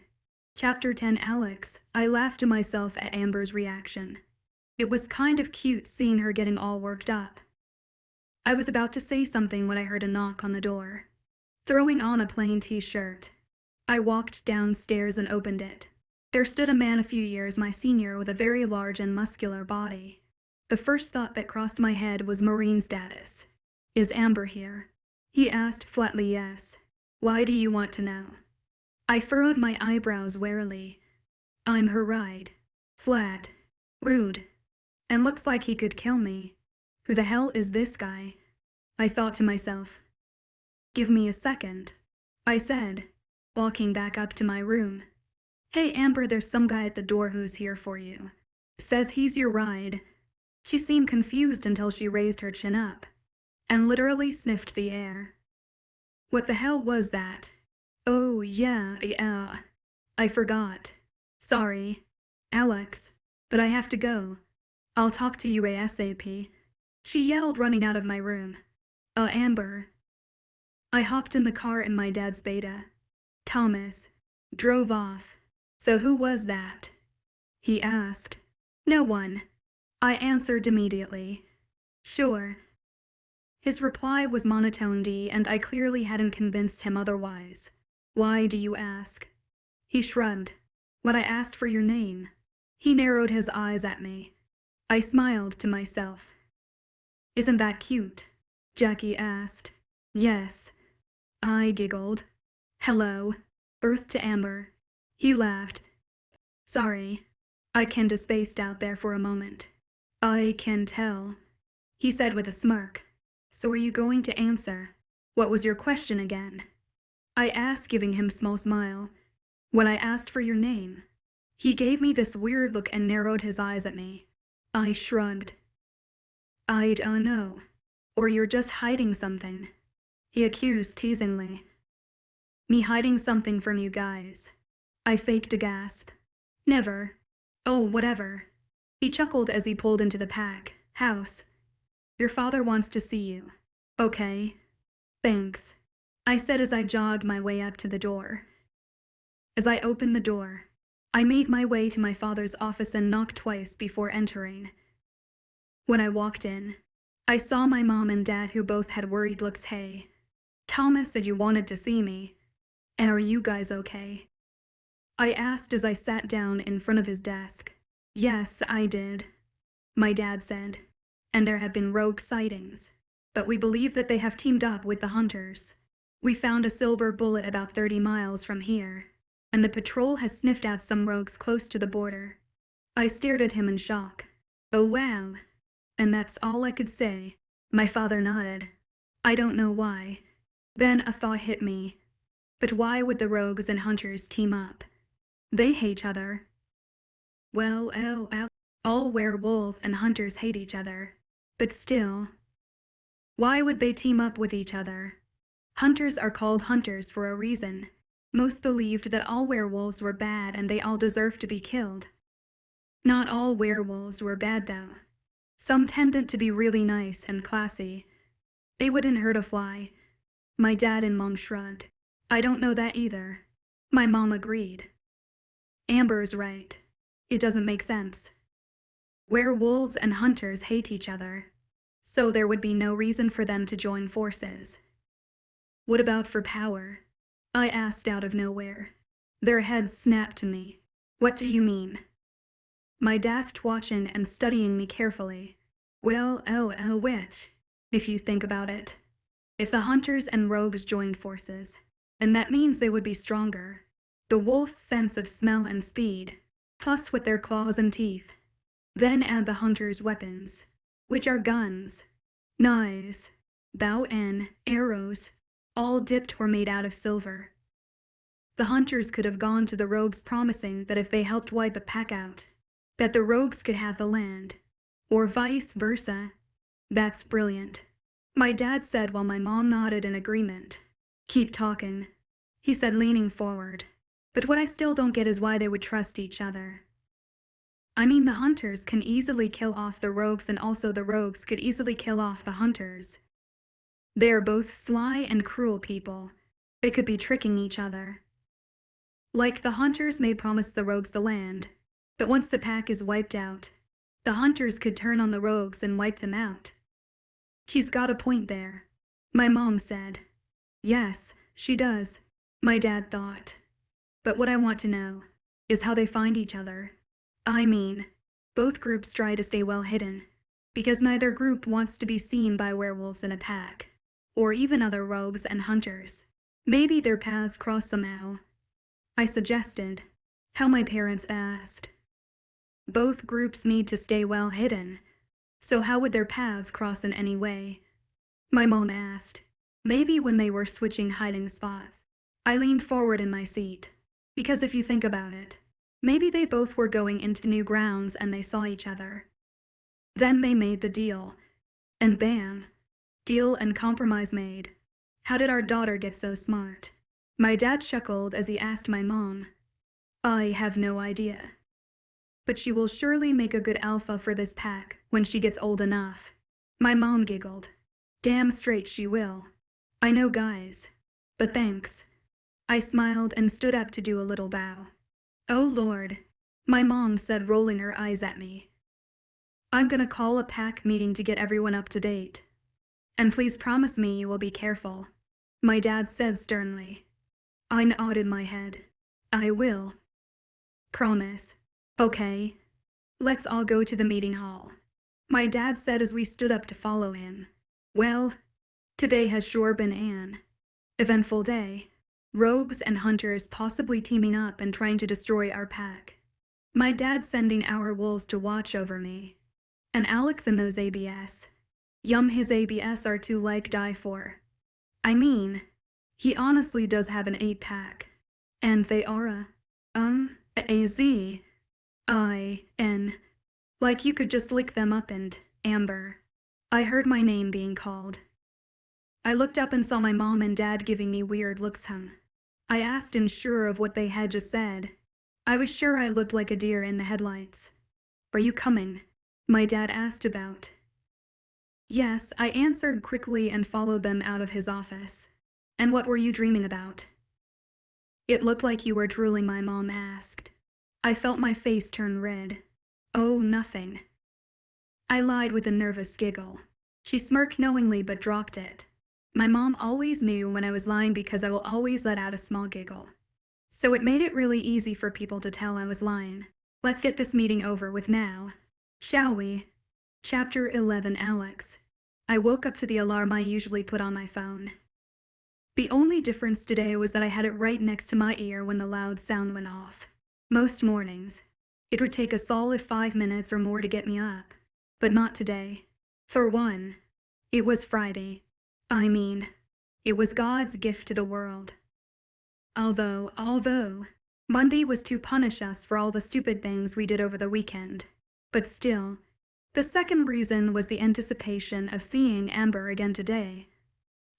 Chapter 10 Alex. I laughed to myself at Amber's reaction. It was kind of cute seeing her getting all worked up. I was about to say something when I heard a knock on the door. Throwing on a plain t-shirt, I walked downstairs and opened it. There stood a man a few years my senior with a very large and muscular body. The first thought that crossed my head was Marine status. Is Amber here? He asked flatly. Yes. Why do you want to know? I furrowed my eyebrows warily. I'm her ride. Flat. Rude. And looks like he could kill me. Who the hell is this guy? I thought to myself. Give me a second, I said, walking back up to my room. Hey Amber, there's some guy at the door who's here for you. Says he's your ride. She seemed confused until she raised her chin up and literally sniffed the air. What the hell was that? Oh yeah, I forgot. Sorry, Alex, but I have to go. I'll talk to you ASAP. She yelled, running out of my room. Amber. I hopped in the car in my dad's Beta. Thomas drove off. So who was that? He asked. No one. I answered immediately. Sure. His reply was monotone D, and I clearly hadn't convinced him otherwise. Why do you ask? He shrugged. When I asked for your name. He narrowed his eyes at me. I smiled to myself. Isn't that cute? Jackie asked. Yes. I giggled. Hello. Earth to Amber. He laughed. Sorry. I kinda spaced out there for a moment. I can tell. He said with a smirk. So are you going to answer? What was your question again? I asked, giving him a small smile. When I asked for your name. He gave me this weird look and narrowed his eyes at me. I shrugged. I don't know. Or you're just hiding something. He accused teasingly. Me hiding something from you guys. I faked a gasp. Never. Oh, whatever. He chuckled as he pulled into the house. Your father wants to see you. Okay. Thanks. I said as I jogged my way up to the door. As I opened the door, I made my way to my father's office and knocked twice before entering. When I walked in, I saw my mom and dad, who both had worried looks. Hey, Thomas said you wanted to see me. And are you guys okay? I asked as I sat down in front of his desk. Yes, I did, my dad said. And there have been rogue sightings, but we believe that they have teamed up with the hunters. We found a silver bullet about 30 miles from here, and the patrol has sniffed out some rogues close to the border. I stared at him in shock. Oh wow. And that's all I could say. My father nodded. I don't know why. Then a thought hit me. But why would the rogues and hunters team up? They hate each other. Well, all werewolves and hunters hate each other. But still, why would they team up with each other? Hunters are called hunters for a reason. Most believed that all werewolves were bad and they all deserved to be killed. Not all werewolves were bad, though. Some tended to be really nice and classy. They wouldn't hurt a fly. My dad and mom shrugged. I don't know that either. My mom agreed. Amber's right. It doesn't make sense. Werewolves and hunters hate each other, so there would be no reason for them to join forces. What about for power? I asked out of nowhere. Their heads snapped to me. What do you mean? My dad's watching and studying me carefully. Well, which? If you think about it. If the hunters and rogues joined forces, and that means they would be stronger. The wolf's sense of smell and speed, plus with their claws and teeth. Then add the hunter's weapons, which are guns, knives, bow and arrows, all dipped or made out of silver. The hunters could have gone to the rogues promising that if they helped wipe a pack out, that the rogues could have the land, or vice versa. That's brilliant, my dad said while my mom nodded in agreement. Keep talking, he said, leaning forward. But what I still don't get is why they would trust each other. I mean, the hunters can easily kill off the rogues, and also the rogues could easily kill off the hunters. They're both sly and cruel people. They could be tricking each other. Like, the hunters may promise the rogues the land, but once the pack is wiped out, the hunters could turn on the rogues and wipe them out. She's got a point there, my mom said. Yes, she does, my dad thought. But what I want to know is how they find each other. I mean, both groups try to stay well hidden, because neither group wants to be seen by werewolves in a pack, or even other rogues and hunters. Maybe their paths cross somehow, I suggested, how my parents asked. Both groups need to stay well hidden, so how would their paths cross in any way? My mom asked. Maybe when they were switching hiding spots. I leaned forward in my seat, because if you think about it, maybe they both were going into new grounds and they saw each other. Then they made the deal, and bam, deal and compromise made. How did our daughter get so smart? My dad chuckled as he asked my mom. I have no idea. But she will surely make a good alpha for this pack when she gets old enough. My mom giggled. Damn straight she will. I know, guys. But thanks. I smiled and stood up to do a little bow. Oh Lord, my mom said, rolling her eyes at me. I'm gonna call a pack meeting to get everyone up to date. And please promise me you will be careful, my dad said sternly. I nodded my head. I will. Promise. Okay. Let's all go to the meeting hall, my dad said as we stood up to follow him. Well, today has sure been an eventful day. Rogues and hunters possibly teaming up and trying to destroy our pack. My dad sending our wolves to watch over me. And Alex and those ABS. His ABS are to die for. I mean, he honestly does have an 8-pack. And they are A-Z-I-N. Like you could just lick them up and, Amber. I heard my name being called. I looked up and saw my mom and dad giving me weird looks. I asked, unsure of what they had just said. I was sure I looked like a deer in the headlights. Are you coming? My dad asked about. Yes, I answered quickly and followed them out of his office. And what were you dreaming about? It looked like you were drooling, my mom asked. I felt my face turn red. Oh, nothing. I lied with a nervous giggle. She smirked knowingly but dropped it. My mom always knew when I was lying because I will always let out a small giggle. So it made it really easy for people to tell I was lying. Let's get this meeting over with now, shall we? Chapter 11, Alex. I woke up to the alarm I usually put on my phone. The only difference today was that I had it right next to my ear when the loud sound went off. Most mornings, it would take a solid 5 minutes or more to get me up. But not today. For one, it was Friday. I mean, it was God's gift to the world. Although, Monday was to punish us for all the stupid things we did over the weekend. But still, the second reason was the anticipation of seeing Amber again today.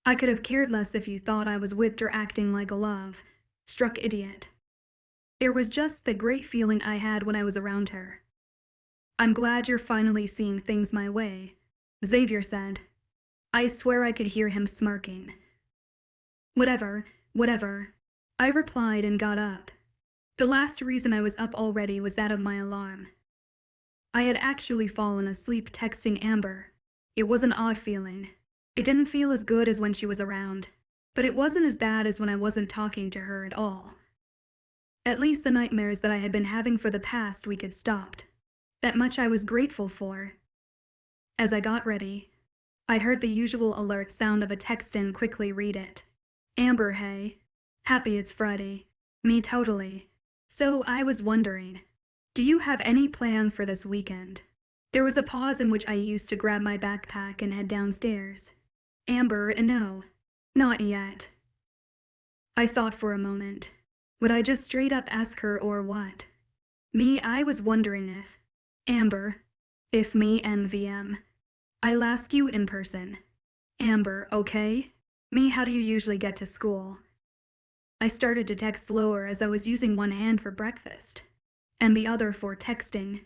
I could have cared less if you thought I was whipped or acting like a love. Struck idiot. There was just the great feeling I had when I was around her. I'm glad you're finally seeing things my way, Xavier said. I swear I could hear him smirking. Whatever, whatever, I replied and got up. The last reason I was up already was that of my alarm. I had actually fallen asleep texting Amber. It was an odd feeling. It didn't feel as good as when she was around, but it wasn't as bad as when I wasn't talking to her at all. At least the nightmares that I had been having for the past week had stopped. That much I was grateful for. As I got ready, I heard the usual alert sound of a text and quickly read it. Amber, hey. Happy it's Friday. Me totally. So I was wondering, do you have any plan for this weekend? There was a pause in which I used to grab my backpack and head downstairs. Amber, no. Not yet. I thought for a moment. Would I just straight up ask her or what? I was wondering if. Amber. If me and VM. I'll ask you in person. Amber, okay? How do you usually get to school? I started to text slower as I was using one hand for breakfast, and the other for texting.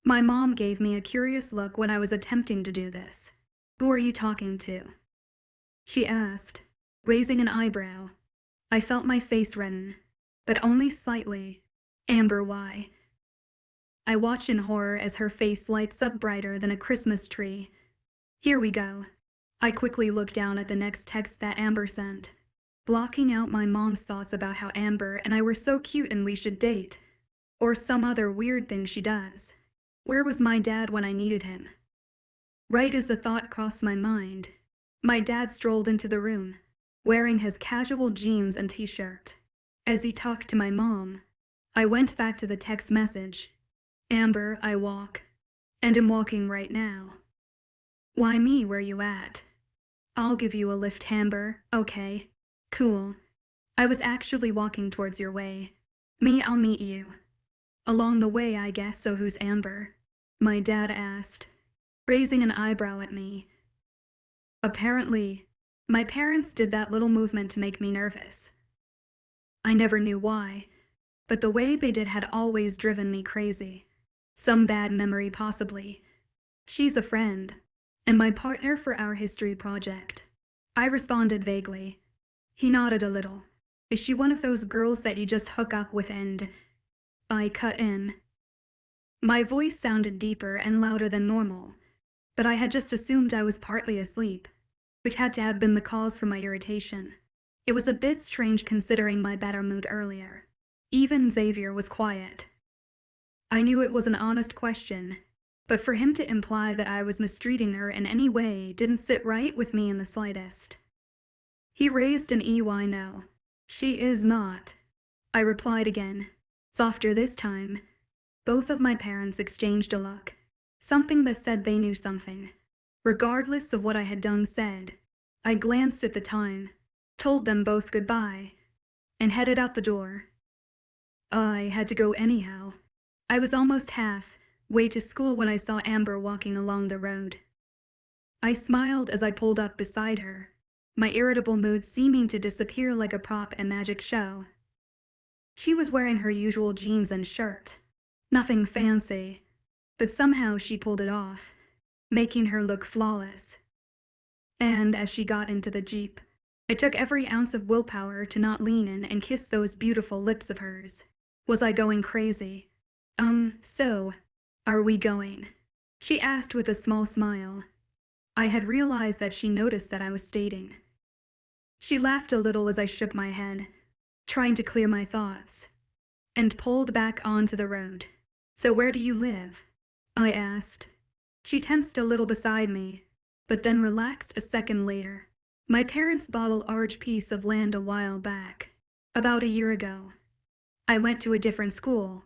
My mom gave me a curious look when I was attempting to do this. Who are you talking to? She asked, raising an eyebrow. I felt my face redden, but only slightly. Amber, why? I watch in horror as her face lights up brighter than a Christmas tree. Here we go. I quickly looked down at the next text that Amber sent, blocking out my mom's thoughts about how Amber and I were so cute and we should date. Or some other weird thing she does. Where was my dad when I needed him? Right as the thought crossed my mind, my dad strolled into the room, wearing his casual jeans and t-shirt. As he talked to my mom, I went back to the text message. Amber, I walk. And am walking right now. Why me, where you at? I'll give you a lift, Amber, okay. Cool. I was actually walking towards your way. I'll meet you. Along the way, I guess, so who's Amber? My dad asked, raising an eyebrow at me. Apparently, my parents did that little movement to make me nervous. I never knew why, but the way they did had always driven me crazy. Some bad memory, possibly. She's a friend, and my partner for our history project. I responded vaguely. He nodded a little. Is she one of those girls that you just hook up with and... I cut in. My voice sounded deeper and louder than normal, but I had just assumed I was partly asleep, which had to have been the cause for my irritation. It was a bit strange considering my better mood earlier. Even Xavier was quiet. I knew it was an honest question, but for him to imply that I was mistreating her in any way didn't sit right with me in the slightest. He raised an EY no. She is not. I replied again, softer this time. Both of my parents exchanged a look, something that said they knew something. Regardless of what I had done said, I glanced at the time, told them both goodbye, and headed out the door. I had to go anyhow. I was almost halfway to school when I saw Amber walking along the road. I smiled as I pulled up beside her, my irritable mood seeming to disappear like a prop in magic show. She was wearing her usual jeans and shirt. Nothing fancy, but somehow she pulled it off, making her look flawless. And as she got into the Jeep, it took every ounce of willpower to not lean in and kiss those beautiful lips of hers. Was I going crazy? So, are we going? She asked with a small smile. I had realized that she noticed that I was stating. She laughed a little as I shook my head, trying to clear my thoughts, and pulled back onto the road. So where do you live? I asked. She tensed a little beside me, but then relaxed a second later. My parents bought a large piece of land a while back, about a year ago. I went to a different school,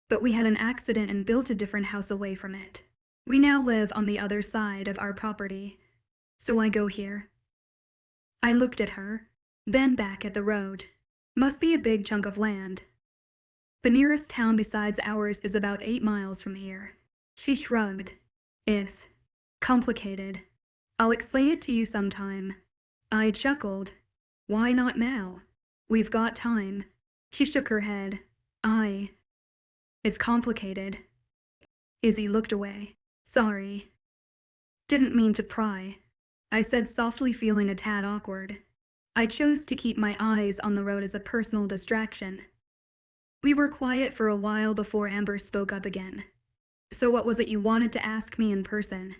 but we had an accident and built a different house away from it. We now live on the other side of our property, so I go here. I looked at her, then back at the road. Must be a big chunk of land. The nearest town besides ours is about 8 miles from here. She shrugged. It's complicated. I'll explain it to you sometime. I chuckled. Why not now? We've got time. She shook her head. It's complicated. Izzy looked away. Sorry. Didn't mean to pry, I said softly, feeling a tad awkward. I chose to keep my eyes on the road as a personal distraction. We were quiet for a while before Amber spoke up again. So what was it you wanted to ask me in person?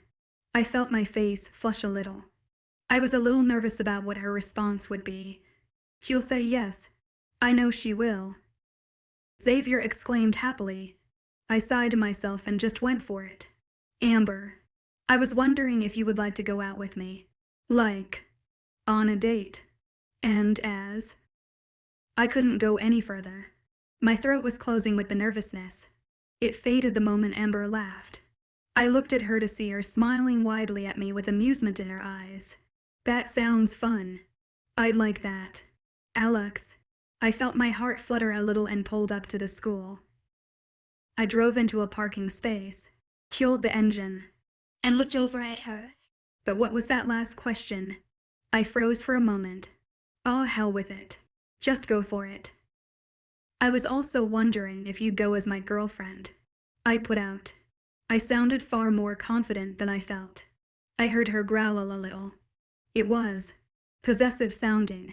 I felt my face flush a little. I was a little nervous about what her response would be. She'll say yes. I know she will. Xavier exclaimed happily. I sighed to myself and just went for it. Amber, I was wondering if you would like to go out with me. Like, on a date. And as I couldn't go any further. My throat was closing with the nervousness. It faded the moment Amber laughed. I looked at her to see her smiling widely at me with amusement in her eyes. That sounds fun. I'd like that. Alex. I felt my heart flutter a little and pulled up to the school. I drove into a parking space, killed the engine, and looked over at her. But what was that last question? I froze for a moment. Oh, hell with it. Just go for it. I was also wondering if you'd go as my girlfriend. I put out. I sounded far more confident than I felt. I heard her growl a little. It was possessive sounding.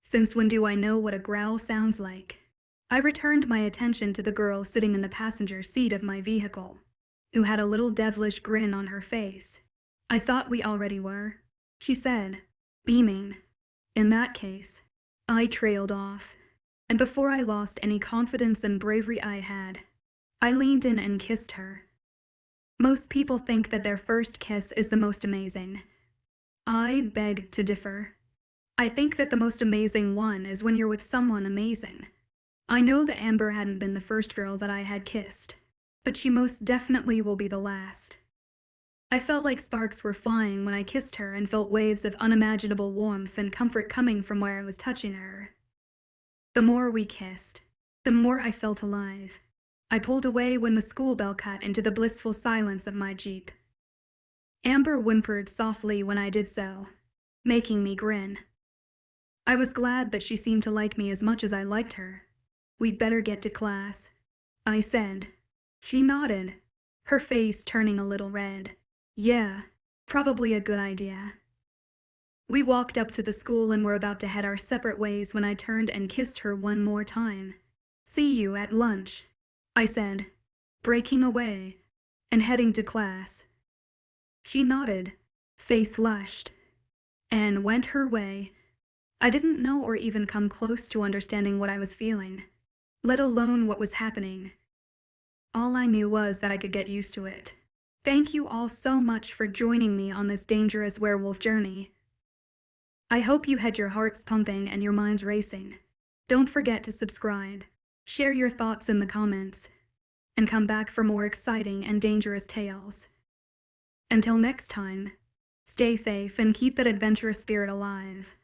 Since when do I know what a growl sounds like? I returned my attention to the girl sitting in the passenger seat of my vehicle, who had a little devilish grin on her face. I thought we already were, she said, beaming. In that case, I trailed off, and before I lost any confidence and bravery I had, I leaned in and kissed her. Most people think that their first kiss is the most amazing. I beg to differ. I think that the most amazing one is when you're with someone amazing. I know that Amber hadn't been the first girl that I had kissed, but she most definitely will be the last. I felt like sparks were flying when I kissed her and felt waves of unimaginable warmth and comfort coming from where I was touching her. The more we kissed, the more I felt alive. I pulled away when the school bell cut into the blissful silence of my Jeep. Amber whimpered softly when I did so, making me grin. I was glad that she seemed to like me as much as I liked her. We'd better get to class, I said. She nodded, her face turning a little red. Yeah, probably a good idea. We walked up to the school and were about to head our separate ways when I turned and kissed her one more time. See you at lunch, I said, breaking away and heading to class. She nodded, face flushed, and went her way. I didn't know or even come close to understanding what I was feeling, let alone what was happening. All I knew was that I could get used to it. Thank you all so much for joining me on this dangerous werewolf journey. I hope you had your hearts pumping and your minds racing. Don't forget to subscribe, share your thoughts in the comments, and come back for more exciting and dangerous tales. Until next time, stay safe and keep that adventurous spirit alive.